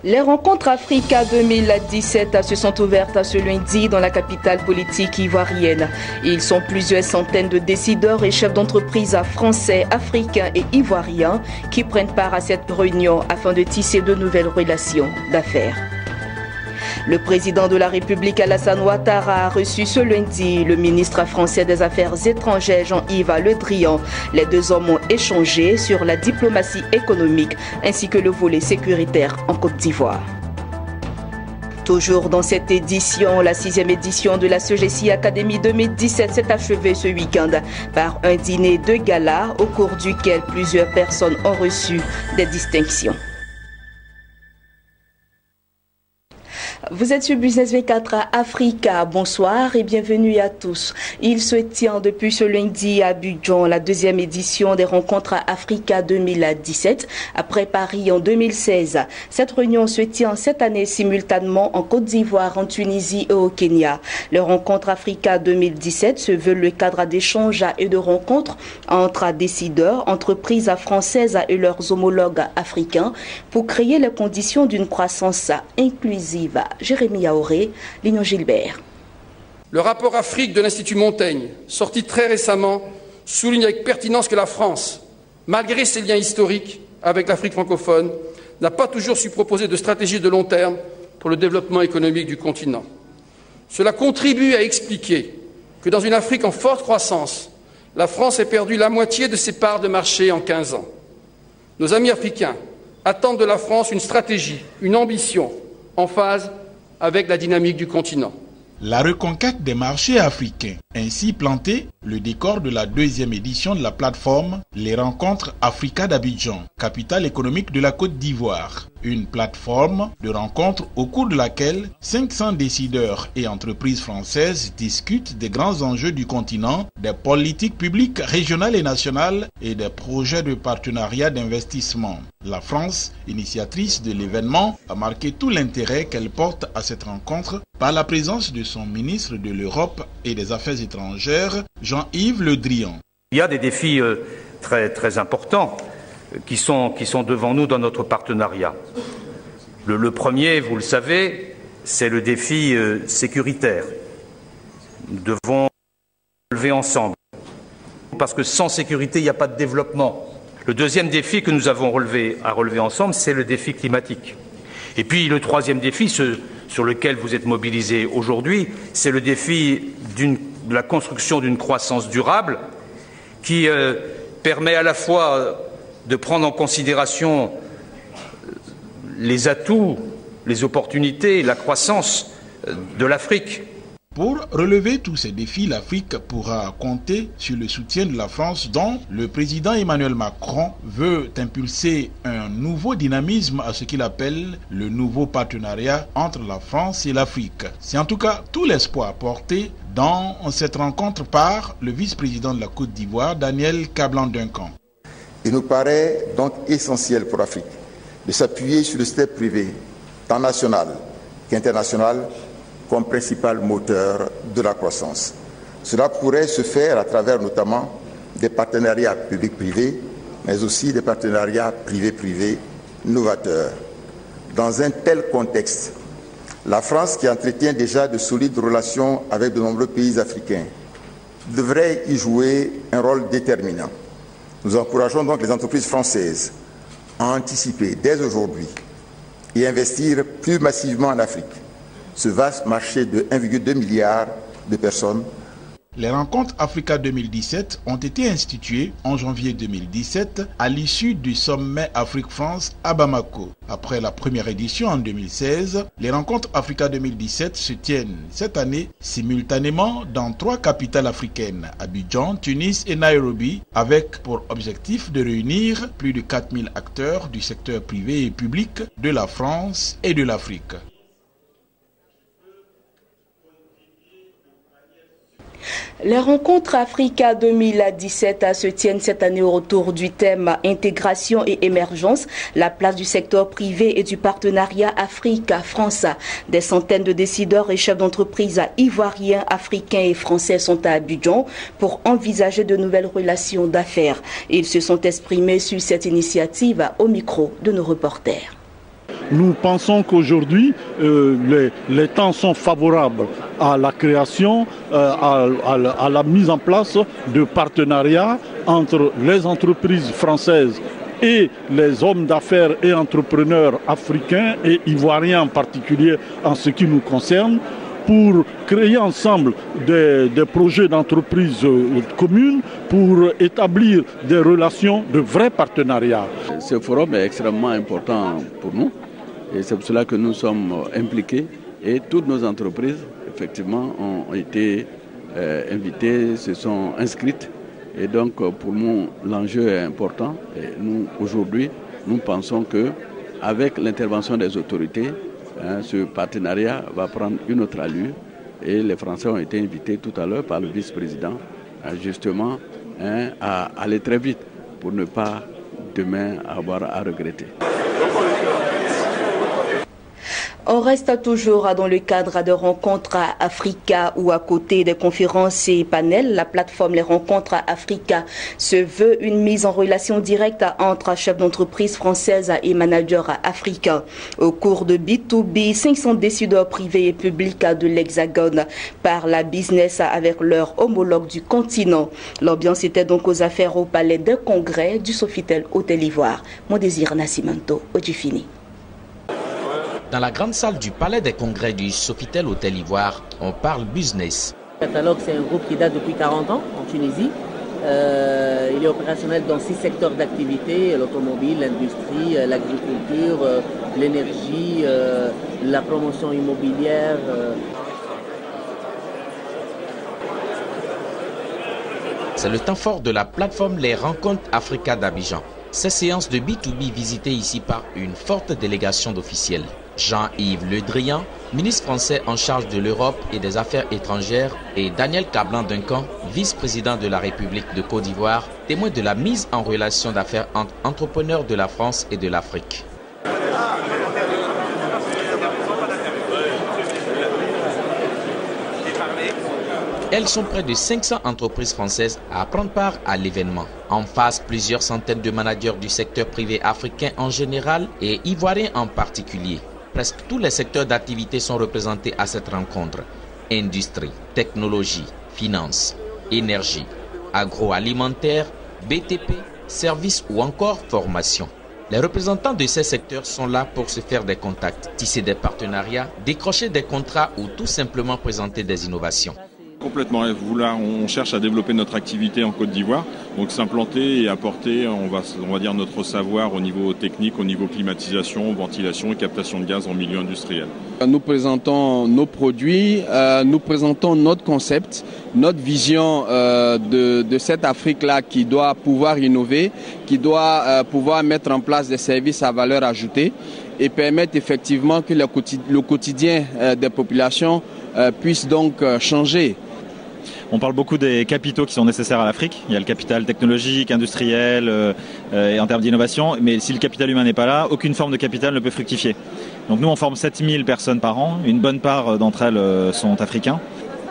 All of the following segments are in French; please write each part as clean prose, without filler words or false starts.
Les rencontres Africa 2017 se sont ouvertes ce lundi dans la capitale politique ivoirienne. Ils sont plusieurs centaines de décideurs et chefs d'entreprise français, africains et ivoiriens qui prennent part à cette réunion afin de tisser de nouvelles relations d'affaires. Le président de la République Alassane Ouattara a reçu ce lundi le ministre français des Affaires étrangères Jean-Yves Le Drian. Les deux hommes ont échangé sur la diplomatie économique ainsi que le volet sécuritaire en Côte d'Ivoire. Toujours dans cette édition, la 6e édition de la SOGECI Academy 2017 s'est achevée ce week-end par un dîner de gala au cours duquel plusieurs personnes ont reçu des distinctions. Vous êtes sur Business 24 Africa. Bonsoir et bienvenue à tous. Il se tient depuis ce lundi à Abidjan la 2e édition des rencontres Africa 2017 après Paris en 2016. Cette réunion se tient cette année simultanément en Côte d'Ivoire, en Tunisie et au Kenya. Les rencontres Africa 2017 se veulent le cadre d'échanges et de rencontres entre décideurs, entreprises françaises et leurs homologues africains pour créer les conditions d'une croissance inclusive. Jérémy Yaoré, Lignon Gilbert. Le rapport Afrique de l'Institut Montaigne, sorti très récemment, souligne avec pertinence que la France, malgré ses liens historiques avec l'Afrique francophone, n'a pas toujours su proposer de stratégie de long terme pour le développement économique du continent. Cela contribue à expliquer que dans une Afrique en forte croissance, la France ait perdu la moitié de ses parts de marché en 15 ans. Nos amis africains attendent de la France une stratégie, une ambition en phase avec la dynamique du continent. La reconquête des marchés africains, ainsi planté le décor de la 2e édition de la plateforme Les Rencontres Africa d'Abidjan, capitale économique de la Côte d'Ivoire. Une plateforme de rencontres au cours de laquelle 500 décideurs et entreprises françaises discutent des grands enjeux du continent, des politiques publiques régionales et nationales et des projets de partenariat d'investissement. La France, initiatrice de l'événement, a marqué tout l'intérêt qu'elle porte à cette rencontre par la présence de son ministre de l'Europe et des Affaires étrangères, Jean-Yves Le Drian. Il y a des défis très importants qui sont devant nous dans notre partenariat. Le premier, vous le savez, c'est le défi sécuritaire. Nous devons relever ensemble, parce que sans sécurité, il n'y a pas de développement. Le deuxième défi que nous avons à relever ensemble, c'est le défi climatique. Et puis le troisième défi, sur lequel vous êtes mobilisés aujourd'hui, c'est le défi de la construction d'une croissance durable qui permet à la fois de prendre en considération les atouts, les opportunités, la croissance de l'Afrique. Pour relever tous ces défis, l'Afrique pourra compter sur le soutien de la France dont le président Emmanuel Macron veut impulser un nouveau dynamisme à ce qu'il appelle le nouveau partenariat entre la France et l'Afrique. C'est en tout cas tout l'espoir porté dans cette rencontre par le vice-président de la Côte d'Ivoire, Daniel Kablan-Duncan. Il nous paraît donc essentiel pour l'Afrique de s'appuyer sur le secteur privé, tant national qu'international, comme principal moteur de la croissance. Cela pourrait se faire à travers notamment des partenariats publics-privés, mais aussi des partenariats privés-privés novateurs. Dans un tel contexte, la France, qui entretient déjà de solides relations avec de nombreux pays africains, devrait y jouer un rôle déterminant. Nous encourageons donc les entreprises françaises à anticiper dès aujourd'hui et investir plus massivement en Afrique, ce vaste marché de 1,2 milliard de personnes. Les rencontres Africa 2017 ont été instituées en janvier 2017 à l'issue du sommet Afrique-France à Bamako. Après la première édition en 2016, les rencontres Africa 2017 se tiennent cette année simultanément dans 3 capitales africaines, Abidjan, Tunis et Nairobi, avec pour objectif de réunir plus de 4000 acteurs du secteur privé et public de la France et de l'Afrique. Les rencontres Africa 2017 se tiennent cette année autour du thème intégration et émergence, la place du secteur privé et du partenariat Afrique-France. Des centaines de décideurs et chefs d'entreprise ivoiriens, africains et français sont à Abidjan pour envisager de nouvelles relations d'affaires. Ils se sont exprimés sur cette initiative au micro de nos reporters. Nous pensons qu'aujourd'hui, les temps sont favorables à la création, à la mise en place de partenariats entre les entreprises françaises et les hommes d'affaires et entrepreneurs africains et ivoiriens en particulier en ce qui nous concerne, pour créer ensemble des projets d'entreprise communes, pour établir des relations de vrais partenariats. Ce forum est extrêmement important pour nous et c'est pour cela que nous sommes impliqués et toutes nos entreprises effectivement ont été invitées, se sont inscrites. Et donc, pour nous, l'enjeu est important. Et nous, aujourd'hui, nous pensons qu'avec l'intervention des autorités, ce partenariat va prendre une autre allure. Et les Français ont été invités tout à l'heure par le vice-président, justement, à aller très vite pour ne pas demain avoir à regretter. On reste toujours dans le cadre de rencontres Africa où à côté des conférences et panels, la plateforme Les Rencontres Africa se veut une mise en relation directe entre chefs d'entreprise françaises et managers africains. Au cours de B2B, 500 décideurs privés et publics de l'Hexagone parlent à business avec leurs homologues du continent. L'ambiance était donc aux affaires au palais de congrès du Sofitel Hôtel Ivoire. Mon désir Nascimento, Odifini. Dans la grande salle du Palais des Congrès du Sofitel Hôtel Ivoire, on parle business. Catalogue, c'est un groupe qui date depuis 40 ans en Tunisie. Il est opérationnel dans 6 secteurs d'activité, l'automobile, l'industrie, l'agriculture, l'énergie, la promotion immobilière. C'est le temps fort de la plateforme Les Rencontres Africa d'Abidjan. Ces séances de B2B visitées ici par une forte délégation d'officiels. Jean-Yves Le Drian, ministre français en charge de l'Europe et des Affaires étrangères, et Daniel Kablan-Duncan, vice-président de la République de Côte d'Ivoire, témoin de la mise en relation d'affaires entre entrepreneurs de la France et de l'Afrique. Elles sont près de 500 entreprises françaises à prendre part à l'événement. En face, plusieurs centaines de managers du secteur privé africain en général et ivoirien en particulier. Presque tous les secteurs d'activité sont représentés à cette rencontre. Industrie, technologie, finance, énergie, agroalimentaire, BTP, services ou encore formation. Les représentants de ces secteurs sont là pour se faire des contacts, tisser des partenariats, décrocher des contrats ou tout simplement présenter des innovations. Complètement. Là, on cherche à développer notre activité en Côte d'Ivoire, donc s'implanter et apporter, on va dire, notre savoir au niveau technique, au niveau climatisation, ventilation et captation de gaz en milieu industriel. Nous présentons nos produits, nous présentons notre concept, notre vision de cette Afrique-là qui doit pouvoir innover, qui doit pouvoir mettre en place des services à valeur ajoutée et permettre effectivement que le quotidien des populations puisse donc changer. On parle beaucoup des capitaux qui sont nécessaires à l'Afrique. Il y a le capital technologique, industriel et en termes d'innovation. Mais si le capital humain n'est pas là, aucune forme de capital ne peut fructifier. Donc nous, on forme 7000 personnes par an. Une bonne part d'entre elles sont africains.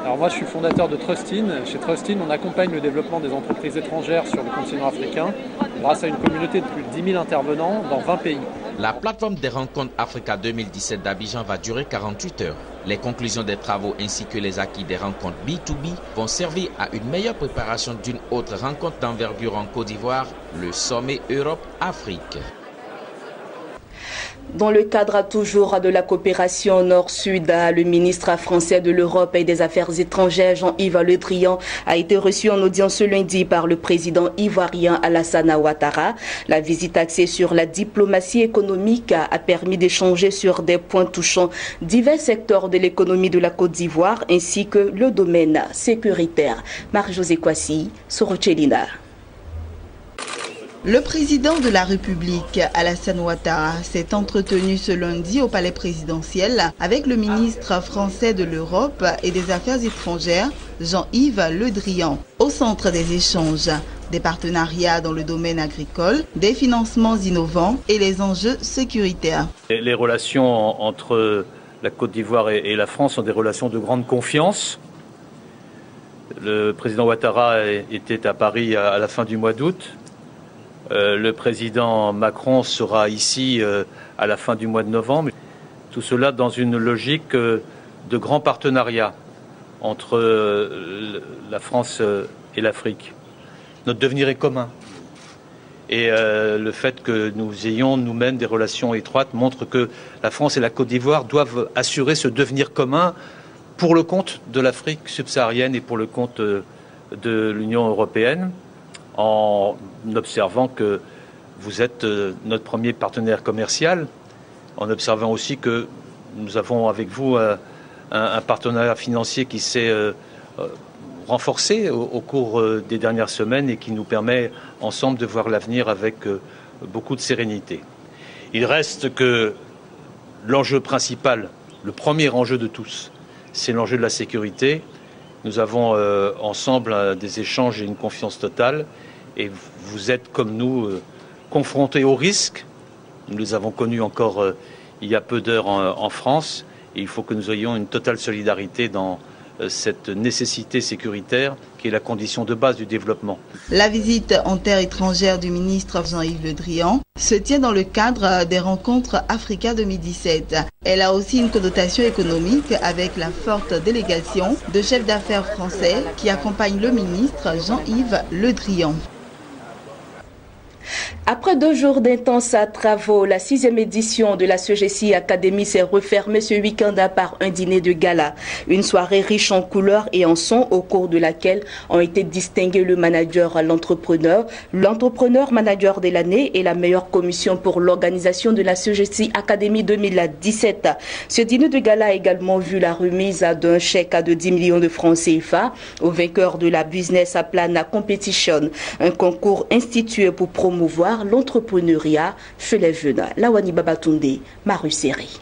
Alors moi, je suis fondateur de Trustin. Chez Trustin, on accompagne le développement des entreprises étrangères sur le continent africain grâce à une communauté de plus de 10 000 intervenants dans 20 pays. La plateforme des rencontres Africa 2017 d'Abidjan va durer 48 heures. Les conclusions des travaux ainsi que les acquis des rencontres B2B vont servir à une meilleure préparation d'une autre rencontre d'envergure en Côte d'Ivoire, le sommet Europe-Afrique. Dans le cadre toujours de la coopération Nord-Sud, le ministre français de l'Europe et des Affaires étrangères, Jean-Yves Le Drian, a été reçu en audience ce lundi par le président ivoirien Alassane Ouattara. La visite axée sur la diplomatie économique a permis d'échanger sur des points touchant divers secteurs de l'économie de la Côte d'Ivoire ainsi que le domaine sécuritaire. Marie-Josée Kwasi, Sorochelina. Le président de la République, Alassane Ouattara, s'est entretenu ce lundi au palais présidentiel avec le ministre français de l'Europe et des Affaires étrangères, Jean-Yves Le Drian. Au centre des échanges, des partenariats dans le domaine agricole, des financements innovants et les enjeux sécuritaires. Les relations entre la Côte d'Ivoire et la France sont des relations de grande confiance. Le président Ouattara était à Paris à la fin du mois d'août. Le président Macron sera ici à la fin du mois de novembre. Tout cela dans une logique de grand partenariat entre la France et l'Afrique. Notre devenir est commun. Et le fait que nous ayons nous-mêmes des relations étroites montre que la France et la Côte d'Ivoire doivent assurer ce devenir commun pour le compte de l'Afrique subsaharienne et pour le compte de l'Union européenne, en observant que vous êtes notre premier partenaire commercial, en observant aussi que nous avons avec vous un partenariat financier qui s'est renforcé au cours des dernières semaines et qui nous permet ensemble de voir l'avenir avec beaucoup de sérénité. Il reste que l'enjeu principal, le premier enjeu de tous, c'est l'enjeu de la sécurité. Nous avons ensemble des échanges et une confiance totale et vous êtes comme nous confrontés aux risques. Nous les avons connus encore il y a peu d'heures en France et il faut que nous ayons une totale solidarité dans cette nécessité sécuritaire qui est la condition de base du développement. La visite en terre étrangère du ministre Jean-Yves Le Drian se tient dans le cadre des rencontres Africa 2017. Elle a aussi une connotation économique avec la forte délégation de chefs d'affaires français qui accompagnent le ministre Jean-Yves Le Drian. Après 2 jours d'intenses travaux, la 6e édition de la CEGESI Academy s'est refermée ce week-end par un dîner de gala. Une soirée riche en couleurs et en sons au cours de laquelle ont été distingués le manager, l'entrepreneur manager de l'année et la meilleure commission pour l'organisation de la CEGESI Academy 2017. Ce dîner de gala a également vu la remise d'un chèque de 10 millions de francs CFA au vainqueur de la Business Plan Competition, un concours institué pour promouvoir l'entrepreneuriat chez les jeunes. Lawani Babatunde, Maruseri.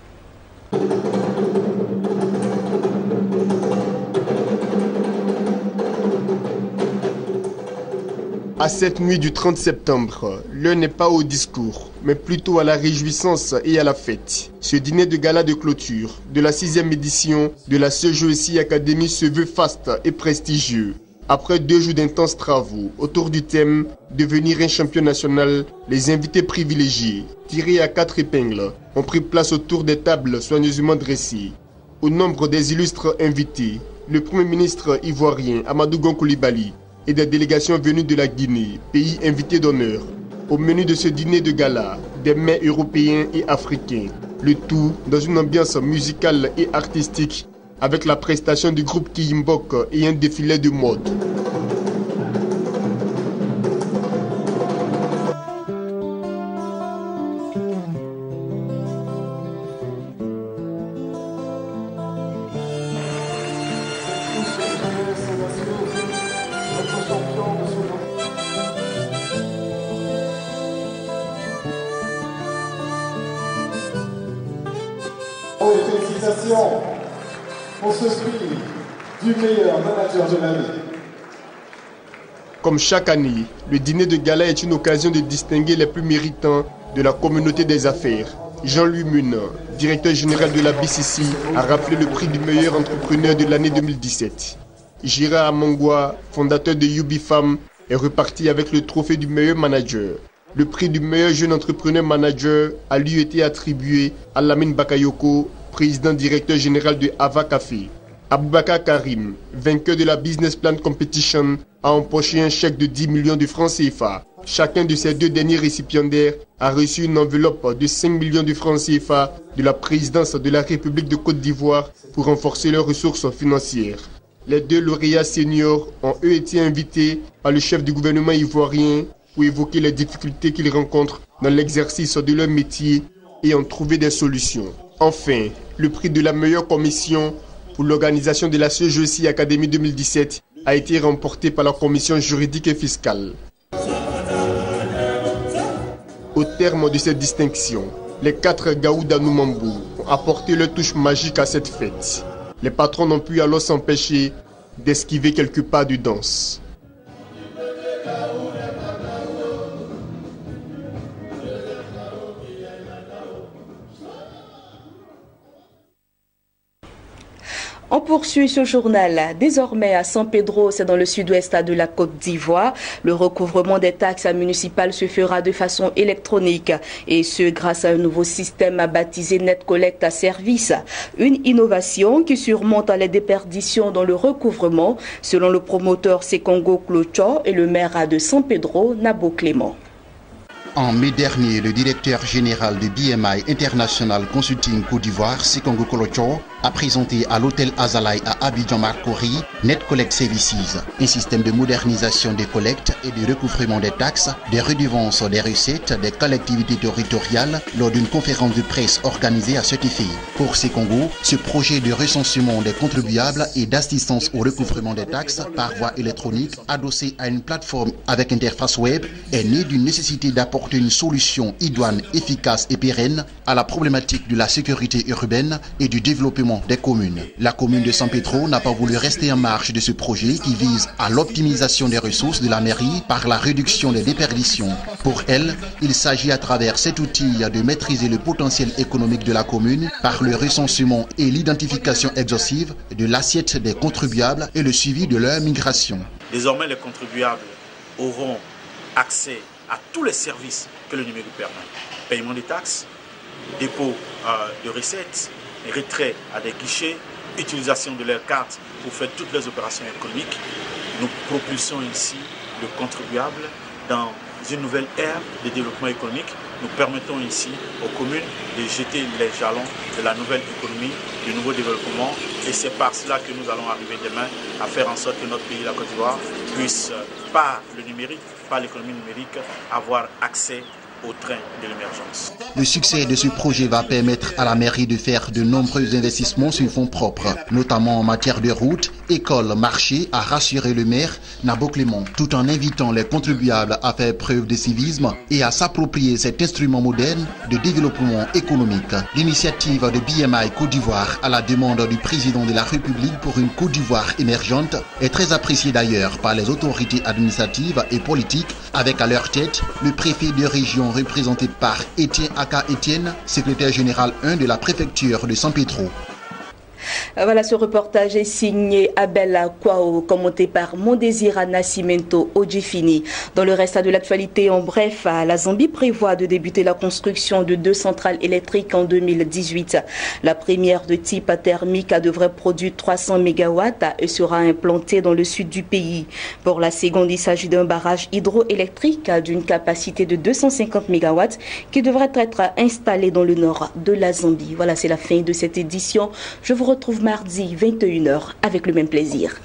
À cette nuit du 30 septembre, l'heure n'est pas au discours, mais plutôt à la réjouissance et à la fête. Ce dîner de gala de clôture de la 6e édition de la CEGESI Academy se veut faste et prestigieux. Après 2 jours d'intenses travaux autour du thème « Devenir un champion national », les invités privilégiés, tirés à 4 épingles, ont pris place autour des tables soigneusement dressées. Au nombre des illustres invités, le Premier ministre ivoirien Amadou Gon Coulibaly et des délégations venues de la Guinée, pays invité d'honneur. Au menu de ce dîner de gala, des mets européens et africains, le tout dans une ambiance musicale et artistique avec la prestation du groupe Kiyimbok et un défilé de mode. Félicitations pour ce prix du meilleur manager de l'année. Comme chaque année, le dîner de gala est une occasion de distinguer les plus méritants de la communauté des affaires. Jean-Louis Mune, directeur général de la BCC, a rappelé le prix du meilleur entrepreneur de l'année 2017. Gira Amangwa, fondateur de UbiFam, est reparti avec le trophée du meilleur manager. Le prix du meilleur jeune entrepreneur manager a lui été attribué à Lamine Bakayoko, président directeur général de Ava Café. Aboubakar Karim, vainqueur de la Business Plan Competition, a empoché un chèque de 10 millions de francs CFA. Chacun de ces 2 derniers récipiendaires a reçu une enveloppe de 5 millions de francs CFA de la présidence de la République de Côte d'Ivoire pour renforcer leurs ressources financières. Les 2 lauréats seniors ont eux été invités par le chef du gouvernement ivoirien pour évoquer les difficultés qu'ils rencontrent dans l'exercice de leur métier et ont trouvé des solutions. Enfin, le prix de la meilleure commission pour l'organisation de la CEGESI Academy 2017 a été remporté par la commission juridique et fiscale. Au terme de cette distinction, les 4 Gaouda Noumambou ont apporté leur touche magique à cette fête. Les patrons n'ont pu alors s'empêcher d'esquiver quelques pas de danse. On poursuit ce journal. Désormais à San Pedro, c'est dans le sud-ouest de la Côte d'Ivoire. Le recouvrement des taxes municipales se fera de façon électronique et ce grâce à un nouveau système baptisé Net Collect Service. Une innovation qui surmonte les déperditions dans le recouvrement, selon le promoteur Sekongo Clocho et le maire de San Pedro, Nabo Clément. En mai dernier, le directeur général de BMI International Consulting Côte d'Ivoire, Sekongo Clocho, a présenté à l'hôtel Azalai à Abidjan Marcory Net Collect Services, un système de modernisation des collectes et de recouvrement des taxes, des redevances, des recettes des collectivités territoriales lors d'une conférence de presse organisée à cet effet. Pour Sekongo, ce projet de recensement des contribuables et d'assistance au recouvrement des taxes par voie électronique adossé à une plateforme avec interface web est né d'une nécessité d'apporter une solution idoine, efficace et pérenne à la problématique de la sécurité urbaine et du développement des communes. La commune de San Pedro n'a pas voulu rester en marge de ce projet qui vise à l'optimisation des ressources de la mairie par la réduction des déperditions. Pour elle, il s'agit à travers cet outil de maîtriser le potentiel économique de la commune par le recensement et l'identification exhaustive de l'assiette des contribuables et le suivi de leur migration. Désormais, les contribuables auront accès à tous les services que le numérique permet. Paiement des taxes, dépôt de recettes, retrait à des guichets, utilisation de leurs cartes pour faire toutes les opérations économiques. Nous propulsons ici le contribuable dans une nouvelle ère de développement économique. Nous permettons ici aux communes de jeter les jalons de la nouvelle économie, du nouveau développement. Et c'est par cela que nous allons arriver demain à faire en sorte que notre pays, la Côte d'Ivoire, puisse, par le numérique, par l'économie numérique, avoir accès au train de l'émergence. Le succès de ce projet va permettre à la mairie de faire de nombreux investissements sur fonds propres, notamment en matière de routes, écoles, marchés, a rassuré le maire Nabo Clément, tout en invitant les contribuables à faire preuve de civisme et à s'approprier cet instrument moderne de développement économique. L'initiative de BMI Côte d'Ivoire à la demande du président de la République pour une Côte d'Ivoire émergente est très appréciée d'ailleurs par les autorités administratives et politiques, avec à leur tête le préfet de région représenté par Etienne Aka Etienne, secrétaire général 1 de la préfecture de San Pedro. Voilà, ce reportage est signé Abel Kwao, commenté par Mondésira Nascimento Ojifini. Dans le reste de l'actualité, en bref, la Zambie prévoit de débuter la construction de 2 centrales électriques en 2018. La première de type thermique devrait produire 300 MW et sera implantée dans le sud du pays. Pour la seconde, il s'agit d'un barrage hydroélectrique d'une capacité de 250 MW qui devrait être installé dans le nord de la Zambie. Voilà, c'est la fin de cette édition. Je vous retrouve mardi 21h avec le même plaisir.